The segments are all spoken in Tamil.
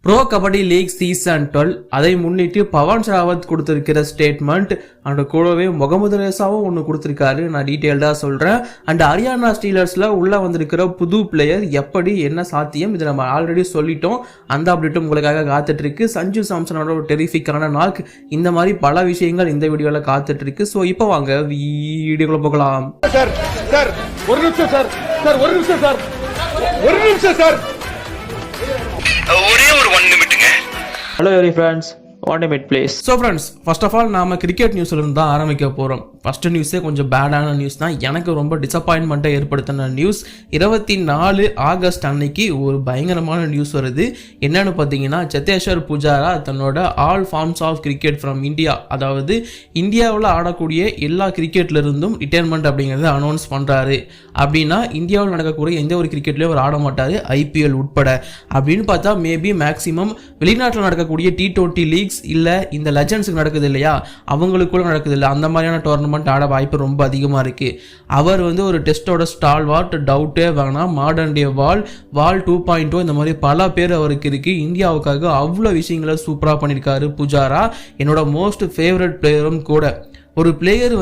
ப்ரோ கபடி லீக் சீசன் 12 அதை முன்னிட்டு பவன் ஷராவத் கொடுத்திருக்கிற ஸ்டேட்மெண்ட் அண்ட் கூடவே முகமது ரேசாவும் ஒன்று கொடுத்திருக்காரு. நான் டீட்டெயில்டாக சொல்கிறேன். அண்ட் ஹரியானா ஸ்டீலர்ஸில் உள்ளே வந்திருக்கிற புது பிளேயர் எப்படி என்ன சாத்தியம் இதை நம்ம ஆல்ரெடி சொல்லிட்டோம். அந்த அப்டேட்டும் உங்களுக்காக காத்துட்டு இருக்கு. சஞ்சு சாம்சனோட ஒரு டெரிஃபிக்கான நாக், இந்த மாதிரி பல விஷயங்கள் இந்த வீடியோவில் காத்துட்டு இருக்கு. ஸோ இப்போ வாங்க வீடியோக்குள்ள போகலாம். ஒரு நிமிஷம் சார் ஒரே ஒரு 1 நிமிட்டுங்க. Hello every friends, 1 minute please. So friends, first of all நாம கிரிக்கெட் நியூஸ்ல இருந்து தான் ஆரம்பிக்க போகிறோம். ஃபர்ஸ்ட் நியூஸே கொஞ்சம் பேடான நியூஸ் தான். எனக்கு ரொம்ப டிசப்பாயின்மெண்ட்டை ஏற்படுத்தின நியூஸ். 24 ஆகஸ்ட் அன்னைக்கு ஒரு பயங்கரமான நியூஸ் வருது. என்னன்னு பார்த்தீங்கன்னா, சேத்தேஸ்வர் புஜாரா தன்னோட all forms of cricket from India, அதாவது இந்தியாவில் ஆடக்கூடிய எல்லா கிரிக்கெட்ல இருந்தும் ரிட்டையர்மெண்ட் அப்படிங்கிறத அனௌன்ஸ் பண்ணுறாரு. அப்படின்னா இந்தியாவில் நடக்கக்கூடிய எந்த ஒரு கிரிக்கெட்லேயும் அவர் ஆட மாட்டார், ஐபிஎல் உட்பட. அப்படின்னு பார்த்தா மேபி மேக்ஸிமம் வெளிநாட்டில் நடக்கக்கூடிய T20 லீக்ஸ் இல்லை இந்த லெஜண்ட்ஸுக்கு நடக்குது இல்லையா, அவங்களுக்குள்ள நடக்குது இல்லை, அந்த மாதிரியான டோர்னமெண்ட் ஆட வாய்ப்பு ரொம்ப அதிகமாக இருக்கு. அவர் ஒரு டெஸ்டோட ஸ்டால்வார்ட், டவுட்டே வேணாம். மாடர்ன் டே வால் 2.0 இந்த மாதிரி பல பேர் அவருக்கு இருக்கு. இந்தியாவுக்காக அவ்வளோ விஷயங்களை சூப்பராக பண்ணியிருக்காரு புஜாரா. என்னோட மோஸ்ட் ஃபேவரட் பிளேயரும் கூட. ஒரு பிளேயர்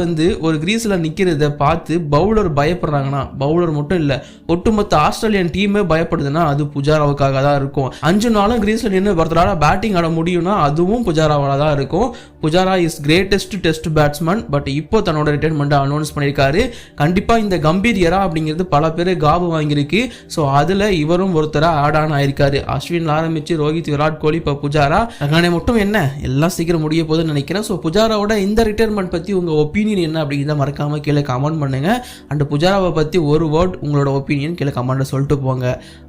ஒரு கிரீஸில் நிற்கிறத பார்த்து பவுலர் பயப்படுறாங்கன்னா, பவுலர் மட்டும் இல்லை ஒட்டுமொத்த ஆஸ்திரேலியன் டீமே பயப்படுதுன்னா அது புஜாராவுக்காக தான் இருக்கும். 5 நாளும் கிரீஸில் நின்று ஒருத்தரால் பேட்டிங் ஆட முடியும்னா அதுவும் புஜாராவால் தான் இருக்கும். Pujara is greatest test batsman. But இப்போ தன்னோட ரிட்டைர்மெண்ட்டை அனௌன்ஸ் பண்ணியிருக்காரு. கண்டிப்பாக இந்த கம்பீர் எரா அப்படிங்கிறது பல பேர் காபு வாங்கியிருக்கு. ஸோ அதில் இவரும் ஒருத்தராக ஆட் ஆன் ஆயிருக்காரு. அஸ்வின் ஆரம்பிச்சு ரோஹித், விராட் கோலி, இப்போ புஜாரா. அங்கே மட்டும் என்ன எல்லாம் சீக்கிரம் முடிய போகுதுன்னு நினைக்கிறேன். ஸோ புஜாராவோட இந்த ரிட்டைர்மெண்ட் உங்க ஒப்பீனியன் என்ன அப்படிங்கிறத மறக்காம கீழே கமெண்ட் பண்ணுங்க. அண்ட் புஜாராவை பத்தி ஒரு வேர்ட் உங்களோட ஒப்பீனியன் கீழே கமெண்ட்ல சொல்லிட்டு போங்க.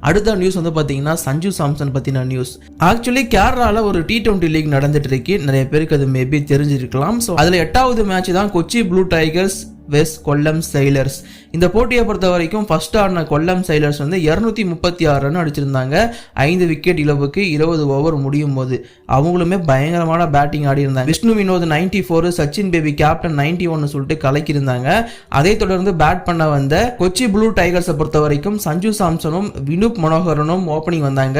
அடுத்த நியூஸ் பாத்தீங்கன்னா சஞ்சு சாம்சன் பத்தின நியூஸ். ஆக்சுவலி கேரளால ஒரு T20 லீக் நடந்துட்டு இருக்கு. நிறைய பேருக்கு அது மேபி தெரிஞ்சிருக்கலாம். ஸோ அதுல 8வது மேட்ச் தான் Kochi blue tigers west Kollam சைலர்ஸ். இந்த போட்டியை பொறுத்த வரைக்கும் ஃபர்ஸ்ட் ஆடின கொல்லம் சைலர்ஸ் 236 ரன் அடிச்சிருந்தாங்க. 5 விக்கெட் இழப்புக்கு 20 ஓவர் முடியும் போது அவங்களுமே பயங்கரமான பேட்டிங் ஆடி இருந்தாங்க. விஷ்ணு வினோத் 94, சச்சின் பேபி கேப்டன் 91 சொல்லிட்டு கலக்கியிருந்தாங்க. அதை தொடர்ந்து பேட் பண்ண வந்த கொச்சி ப்ளூ டைகர்ஸை பொறுத்த வரைக்கும் சஞ்சு சாம்சனும் வினுப் மனோகரனும் ஓப்பனிங் வந்தாங்க.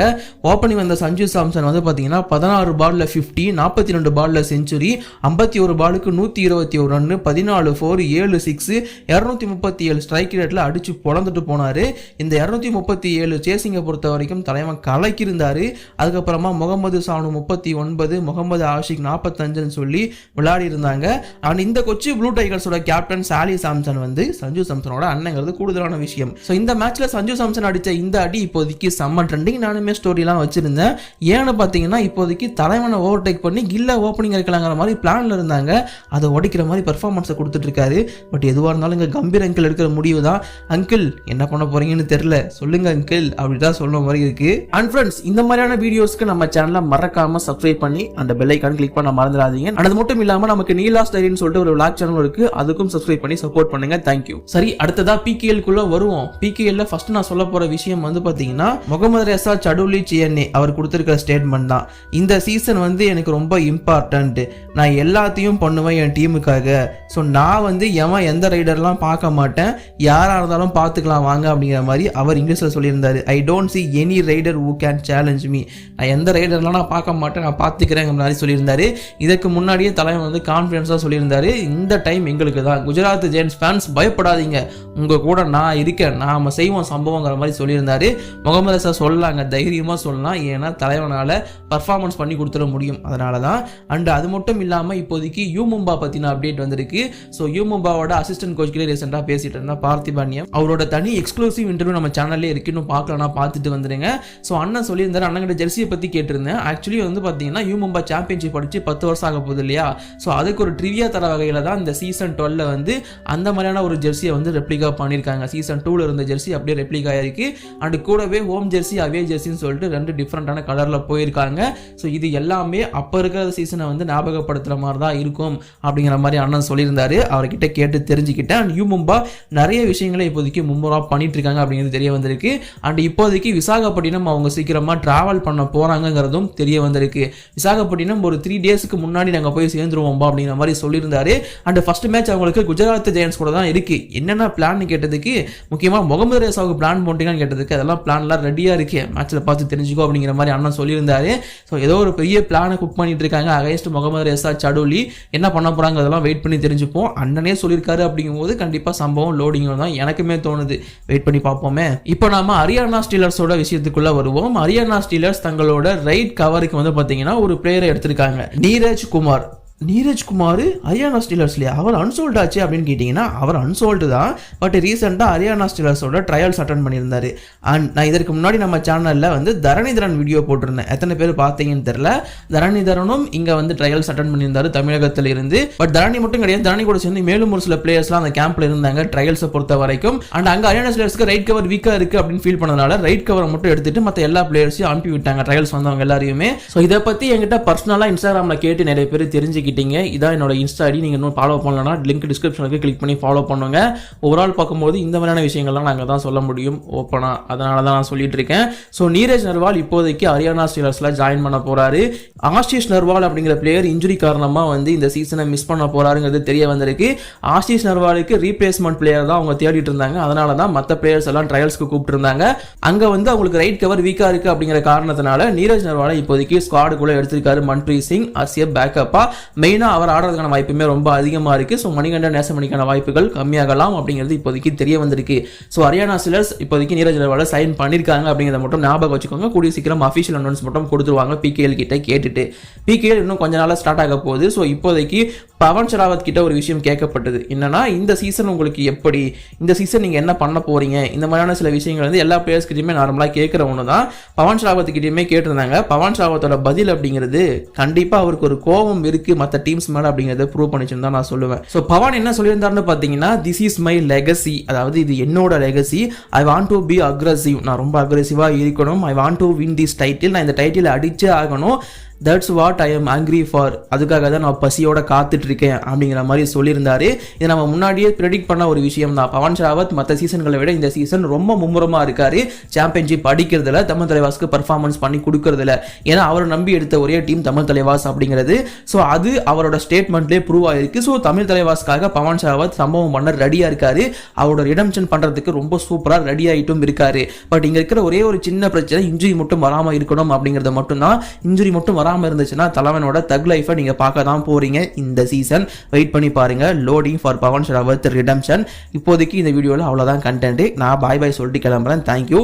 ஓப்பனிங் வந்த சஞ்சு சாம்சன் பார்த்தீங்கன்னா 16 பால்ல 50, 42 பால்ல செஞ்சுரி, 51 பாலுக்கு 121 ரன், 14 4, 7 6, 237 ஸ்ட்ரைக் ரேட்ல அடிச்சு பொளந்துட்டு போனாரு. இந்த 237 சேசிங்கை பொறுத்த வரைக்கும் தலைவன் கலக்கி இருந்தாரு. அதுக்கப்புறமா முகமது சானு 39, முகமது ஆஷிக் 45 சொல்லி விளையாடி இருந்தாங்க. அண்ட் இந்த கொச்சி ப்ளூ டைகர்ஸோட கேப்டன் சாலி சாம்சன் சஞ்சு சாம்சனோட அண்ணங்கிறது கூடுதலான விஷயம். ஸோ இந்த மேட்ச்ல சஞ்சு சாம்சன் அடிச்ச இந்த அடி இப்போதைக்கு செம்ம ட்ரெண்டிங். நானுமே ஸ்டோரிலாம் வச்சிருந்தேன். ஏன்னு பார்த்தீங்கன்னா இப்போதைக்கு தலைவனை ஓவர்டேக் பண்ணி கில்ல ஓப்பனிங் இருக்கலாங்கிற மாதிரி பிளான்ல இருந்தாங்க. அதை உடைக்கிற மாதிரி பெர்ஃபார்மன்ஸை கொடுத்துட்டு இருக்காரு. பட் எதுவாக இருந்தாலும் இங்கே கம்பீர் அங்கிள் எடுக்கிற முடிவு தான். அங்கிள் என்ன பண்ண போறீங்கன்னு தெரியல, சொல்லுங்க அங்கிள் அப்படிதான் சொல்ற மாதிரி இருக்கு. அண்ட் ஃப்ரெண்ட்ஸ், இந்த மாதிரியான வீடியோஸ்க்கு நம்ம சேனலை மறக்காம சப்ஸ்கிரைப் பண்ணி அந்த பெல் ஐக்கான் கிளிக் பண்ண மறந்துடாதீங்க. அது மட்டும் இல்லாம நமக்கு நீலாஸ் டைரின்னு சொல்லிட்டு ஒரு விளாக் சேனல் இருக்கு, அதுக்கும் சப்ஸ்கிரைப் பண்ணி சப்போர்ட் பண்ணுங்க. தேங்க்யூ. சரி, அடுத்ததா PKL குள்ள வருவோம். PKL ஃபர்ஸ்ட் நான் சொல்ல போற விஷயம் பாத்தீங்கன்னா முகமது ரேசா சடுலி சிஎன்ஏ அவர் கொடுத்திருக்கிற ஸ்டேட்மெண்ட் தான். இந்த சீசன் எனக்கு ரொம்ப இம்பார்ட்டன்ட். நான் எல்லாத்தையும் பண்ணுவேன் என் டீமுக்காக. ஸோ நான் எந்த ரைடர்லாம் பார்க்க மாட்டேன், யாரா இருந்தாலும் பார்த்துக்கலாம் வாங்க அப்படிங்கிற மாதிரி அவர் இங்கிலீஷ்ல சொல்லியிருந்தாரு. I don't see any raider who can challenge me. நான் எந்த ரைடர்லாம் நான் பார்க்க மாட்டேன், நான் பார்த்துக்கிறேன் மாதிரி சொல்லியிருந்தாரு. இதுக்கு முன்னாடியே தலைவன் கான்ஃபிடன்ஸாக சொல்லியிருந்தாரு, இந்த டைம் எங்களுக்கு தான். குஜராத் ஜெயின்ஸ் ஃபேன்ஸ் பயப்படாதீங்க, உங்க கூட நான் இருக்கேன், நாம செய்வோம் சம்பவங்கிற மாதிரி சொல்லியிருந்தாரு. முகமது ரேசா சொல்லலாங்க, தைரியமாக சொல்லலாம். ஏன்னா தலைவனால பர்ஃபார்மன்ஸ் பண்ணி கொடுத்துட முடியும், அதனால தான். அண்ட் அது மட்டும் இல்லாமல் இப்போதைக்கு யூ மும்பா பற்றின அப்டேட் வந்திருக்கு. ஸோ யூ மும்பாவோட அசிஸ்டன்ட் கோச் கிட்ட ரீசெண்டாக பேசிட்டு இருந்தா பார்த்திபானியம். அவரோட தனி எக்ஸ்க்ளூசிவ் இன்டர்வியூ நம்ம சேனல்லே இருக்கு, இன்னும் பார்க்கலாம், பார்த்துட்டு வந்துடுங்க. ஸோ அண்ணன் சொல்லியிருந்தாரு, அண்ணன் ஜெர்சியை பற்றி கேட்டிருந்தேன். ஆக்சுவலி பார்த்தீங்கன்னா யூ மும்பா சாம்பியன்ஷிப் அடிச்சு 10 வருஷம் ஆக போகுது இல்லையா. ஸோ அதுக்கு ஒரு ட்ரிவியா தர வகையில் தான் இந்த சீசன் 12 அந்த மாதிரியான ஒரு ஜெர்சியை ரெப்ளிகா பண்ணியிருக்காங்க. சீசன் 2ல இருந்த ஜெர்சி அப்படியே ரெப்ளிகா ஆயிருக்கு. அண்ட் கூடவே ஹோம் ஜெர்சி, அவே ஜெர்சின்னு சொல்லிட்டு 2 டிஃப்ரெண்டான கலர்ல போயிருக்காங்க. ஸோ இது எல்லாமே அப்போ இருக்கிற சீசனை ஞாபகப்படுத்துற மாதிரி தான் இருக்கும் அப்படிங்கிற மாதிரி அண்ணன் சொல்லியிருந்தாரு. அவர்கிட்ட கேட்டு தெரிஞ்சுக்கிட்டேன். யூ மும்பா நிறைய விஷயங்களை இப்போதைக்கு மும்முரா பண்ணிட்டு இருக்காங்க அப்படிங்கிறது தெரிய வந்திருக்கு. அண்ட் இப்போதைக்கு விசாகப்பட்டினம் அவங்க சீக்கிரமாக ட்ராவல் பண்ண போகிறாங்கிறதும் தெரிய வந்திருக்கு. விசாகப்பட்டினம் ஒரு 3 டேஸ்க்கு முன்னாடி நாங்கள் போய் சேர்ந்துருவோம்பா அப்படிங்கிற மாதிரி சொல்லியிருந்தாரு. அண்ட் ஃபர்ஸ்ட் மேட்ச் அவங்களுக்கு குஜராத் ஜெயன்ஸ் கூட தான் இருக்கு. என்னென்ன பிளான் கேட்டதுக்கு, முக்கியமாக முகமது ரேசாவுக்கு பிளான் போட்டீங்கன்னு கேட்டதுக்கு, அதெல்லாம் பிளான்லாம் ரெடியாக இருக்கு, மேட்ச்சில் பார்த்து தெரிஞ்சுக்கோ அப்படிங்கிற மாதிரி அண்ணன் சொல்லியிருந்தாரு. ஸோ ஏதோ ஒரு பெரிய பிளானை குக் பண்ணிட்டு இருக்காங்க அகைன்ஸ்ட் முகமது ரேசா சடுலி. என்ன பண்ண போறாங்க அதெல்லாம் வெயிட் பண்ணி தெரிஞ்சுப்போம். அண்ணனே சொல்லியிருக்காரு அப்படிங்கும்போது கண்டிப்பாக சம்பவம் லோடிங் தான் எனக்குமே தோணுது. வெயிட் பண்ணி பார்ப்போமே. இப்போ நாம ஹரியானா ஸ்டீலர்ஸோட விஷயத்துக்குள்ள வருவோம். ஹரியானா ஸ்டீலர்ஸ் தங்களோட ரைட் கவருக்கு வந்து பார்த்தீங்கன்னா ஒரு பிளேயரை எடுத்திருக்காங்க, நீரஜ் குமார். ஹரியானா ஸ்டீலர்ஸ்லையே அவர் அன்சோல்ட் ஆச்சு அப்படின்னு கேட்டிங்கன்னா, அவர் அன்சோல்டு தான். பட் ரீசெண்டாக ஹரியானா ஸ்டீலர்ஸோட ட்ரையல்ஸ் அட்டன் பண்ணியிருந்தாரு. அண்ட் நான் இதற்கு முன்னாடி நம்ம சேனலில் வந்து தரணிதரன் வீடியோ போட்டிருந்தேன். எத்தனை பேர் பார்த்தீங்கன்னு தெரியல. தரணிதரனும் இங்கே வந்து ட்ரையல்ஸ் அட்டன் பண்ணியிருந்தாரு தமிழகத்தில் இருந்து. பட் தரணி மட்டும் கிடையாது, தரணி கூட சேர்ந்து மேலும் ஒரு சில பிளேயர்ஸ்லாம் அந்த கேம்பில் இருந்தாங்க ட்ரையல்ஸை பொறுத்த வரைக்கும். அண்ட் அங்கே ஹரியானா ஸ்டீலர்ஸ்க்கு ரைட் கவர் வீக்காக இருக்குது அப்படின்னு ஃபீல் பண்ணதுனால ரைட் கவரை மட்டும் எடுத்துட்டு மற்ற எல்லா பிளேயர்ஸையும் அனுப்பி விட்டாங்க, ட்ரையல்ஸ் வந்தவங்க எல்லாரையுமே. ஸோ இதை பற்றி என்கிட்ட பர்சனலாக இன்ஸ்டாகிராமில் கேட்டு நிறைய பேர் தெரிஞ்சுக்கிட்டீங்க. இதான் என்னோட இன்ஸ்டா ஐடி. நீங்கள் இன்னும் ஃபாலோ பண்ணலன்னா லிங்க் டிஸ்கிரிப்ஷனுக்கு கிளிக் பண்ணி ஃபாலோ பண்ணுங்க. ஓவரால் பார்க்கும்போது இந்த மாதிரியான விஷயங்கள்லாம் நாங்கள் தான் சொல்ல முடியும் ஓப்பனாக, அதனால தான் நான் சொல்லிட்டு இருக்கேன். ஸோ நீரஜ் நர்வால் இப்போதைக்கு ஹரியானா ஸ்டீலர்ஸில் ஜாயின் பண்ண போறாரு. ஆஷிஷ் நர்வால் அப்படிங்கிற பிளேயர் இன்ஜுரி காரணமாக வந்து இந்த சீசனை மிஸ் பண்ண போறாருங்கிறது தெரிய வந்திருக்கு. ஆஷிஷ் நர்வாலுக்கு ரீப்ளேஸ்மெண்ட் பிளேயர் தான் அவங்க தேடிட்டு இருந்தாங்க. அதனால தான் மற்ற பிளேயர்ஸ் எல்லாம் ட்ரையல்ஸ்க்கு கூப்பிட்டு இருந்தாங்க. அங்கே வந்து அவங்களுக்கு ரைட் கவர் வீக்காக இருக்குது அப்படிங்கிற காரணத்தினால நீரஜ் நர்வாலை இப்போதைக்கு ஸ்குவாடுக்குள்ளே எடுத்திருக்காரு மன்பிரீத் சிங் ஆசிய பேக்கப்பா. மெயினாக அவர் ஆடுறதுக்கான வாய்ப்புமே ரொம்ப அதிகமாக இருக்குது. ஸோ மணிகண்டன் நேசமணிக்கான வாய்ப்புகள் கம்மியாகலாம் அப்படிங்கிறது இப்போதைக்கு தெரிய வந்திருக்கு. ஸோ ஹரியானா ஸ்டீலர்ஸ் இப்போதைக்கு நீரஜ் நர்வாலை சைன் பண்ணியிருக்காங்க அப்படிங்கிறத மட்டும் ஞாபகம் வச்சுக்கோங்க. கூடிய சீக்கிரம் அஃபிஷியல் அனௌன்ஸ் மட்டும் கொடுத்துருவாங்க பிகேஎல் கிட்ட கேட்டுட்டு. பிகேஎல் இன்னும் கொஞ்ச நாளாக ஸ்டார்ட் ஆக போகுது. ஸோ இப்போதைக்கு பவன் ஷராவத் கிட்ட ஒரு விஷயம் கேட்கப்பட்டது. என்னன்னா, இந்த சீசன் உங்களுக்கு எப்படி, இந்த சீசன் நீங்கள் என்ன பண்ண போறீங்க, இந்த மாதிரியான சில விஷயங்கள் வந்து எல்லா பிளேயர்ஸ் கிட்டையுமே நார்மலாக கேட்குற ஒன்று தான். பவன் ஷராவத் கிட்டையுமே கேட்டிருந்தாங்க. பவன் ஷராவத்தோட பதில் அப்படிங்கிறது கண்டிப்பாக அவருக்கு ஒரு கோபம் இருக்குது மற்ற டீம்ஸ் மேலே அப்படிங்கிறத ப்ரூவ் பண்ணிச்சுன்னு தான் நான் சொல்லுவேன். ஸோ பவன் என்ன சொல்லியிருந்தாருன்னு பார்த்தீங்கன்னா, திஸ் இஸ் மை லெகசி, அதாவது இது என்னோட legacy. I want to be aggressive, நான் ரொம்ப அக்ரெசிவாக இருக்கணும். I want to win this title, நான் இந்த டைட்டில் அடிச்சே ஆகணும். That's what I am angry for, அதுக்காக தான் நான் பசியோட காத்துட்டு இருக்கேன் அப்படிங்கிற மாதிரி சொல்லியிருந்தாரு. இதை நம்ம முன்னாடியே ப்ரெடிக்ட் பண்ண ஒரு விஷயம் தான். பவன் ஷராவத் மற்ற சீசன்களை விட இந்த சீசன் ரொம்ப மும்முரமாக இருக்காரு. சாம்பியன்ஷிப் அடிக்கிறதுல, தமிழ் தலைவாஸ்க்கு பர்ஃபார்மன்ஸ் பண்ணி கொடுக்கறதுல. ஏன்னா அவரை நம்பி எடுத்த ஒரே டீம் தமிழ் தலைவாஸ் அப்படிங்கிறது. ஸோ அது அவரோட ஸ்டேட்மெண்ட்லேயே ப்ரூவ் ஆயிருக்கு. ஸோ தமிழ் தலைவாஸ்க்காக பவன் ஷராவத் சம்பவம் பண்ண ரெடியாக இருக்காரு. அவரோட ரிடம்ஷன் பண்ணுறதுக்கு ரொம்ப சூப்பராக ரெடி ஆகிட்டும் இருக்காரு. பட் இங்கே இருக்கிற ஒரே ஒரு சின்ன பிரச்சனை, இன்ஜுரி மட்டும் வராமல் இருக்கணும் அப்படிங்கிறத மட்டும்தான். இன்ஜுரி மட்டும் வராமல் இருந்துச்சுன்னா தலைவனோட தக் லைஃபை நீங்க பார்க்க தான் போறீங்க இந்த சீசன். வெயிட் பண்ணி பாருங்க. Loading for Pawan Sehrawat redemption. இப்போதைக்கு இந்த வீடியோவில் அவ்வளோதான் கண்டென்ட். நான் பாய் பாய் சொல்லிட்டு கிளம்புறேன். தேங்க்யூ.